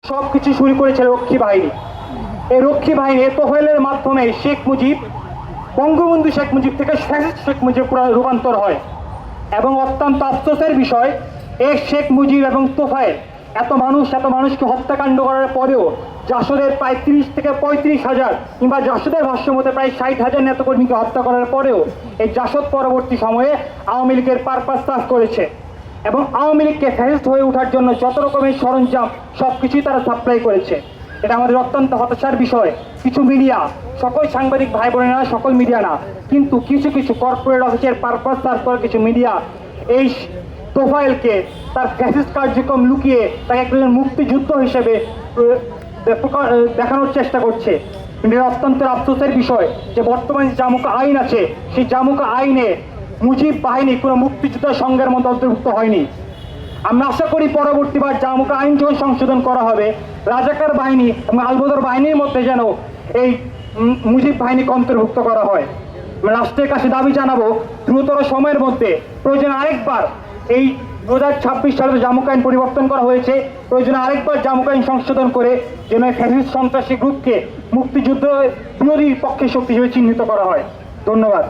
সবকিছু শুরু করেছে রক্ষী বাহিনী। এই রক্ষী বাহিনী তোফায়েলের মাধ্যমে শেখ মুজিব, বঙ্গবন্ধু শেখ মুজিব থেকে শেখ মুজিব রূপান্তর হয়। এবং অত্যন্ত আফসোসের বিষয়, এই শেখ মুজিব এবং তোফায়েল এত মানুষকে হত্যাকাণ্ড করার পরেও জাসদের প্রায় 30 থেকে 35,000 কিংবা জাসদের ভাষ্যমতে প্রায় 60,000 নেতাকর্মীকে হত্যা করার পরেও এই জাসদ পরবর্তী সময়ে আওয়ামী লীগের পারপাস সাফ করেছে এবং আওয়ামী লীগকে ফ্যাসিস্ট হয়ে ওঠার জন্য যত রকমের সরঞ্জাম সবকিছুই তারা সাপ্লাই করেছে। এটা আমাদের অত্যন্ত হতাশার বিষয়। কিছু মিডিয়া, সকল সাংবাদিক ভাই বোনেরা, সকল মিডিয়া না, কিন্তু কিছু কিছু কর্পোরেট অফিসের পারপাস সার্ভ করা কিছু মিডিয়া এই তোফায়েলকে তার ফ্যাসিস্ট কার্যক্রম লুকিয়ে তাকে একজন মুক্তিযুদ্ধ হিসেবে দেখানোর চেষ্টা করছে। কিন্তু এটা অত্যন্ত আফসোসের বিষয় যে বর্তমানে যে জামুকা আইন আছে, সেই জামুকা আইনে মুজিব বাহিনী কোনো মুক্তিযোদ্ধার সংঘের মধ্যে অন্তর্ভুক্ত হয়নি। আমরা আশা করি পরবর্তীবার জামুকা আইন যখন সংশোধন করা হবে, রাজাকার বাহিনী এবং আলবদর বাহিনীর মধ্যে যেন এই মুজিব বাহিনীকে অন্তর্ভুক্ত করা হয়। রাষ্ট্রের কাছে দাবি জানাবো, দ্রুততর সময়ের মধ্যে প্রয়োজনে আরেকবার এই 2026 সালে জামুকা আইন পরিবর্তন করা হয়েছে, প্রয়োজনে আরেকবার জামুকা আইন সংশোধন করে যেন ফ্যাসিস্ট সন্ত্রাসী গ্রুপকে মুক্তিযুদ্ধ বিরোধী পক্ষের শক্তি হিসেবে চিহ্নিত করা হয়। ধন্যবাদ।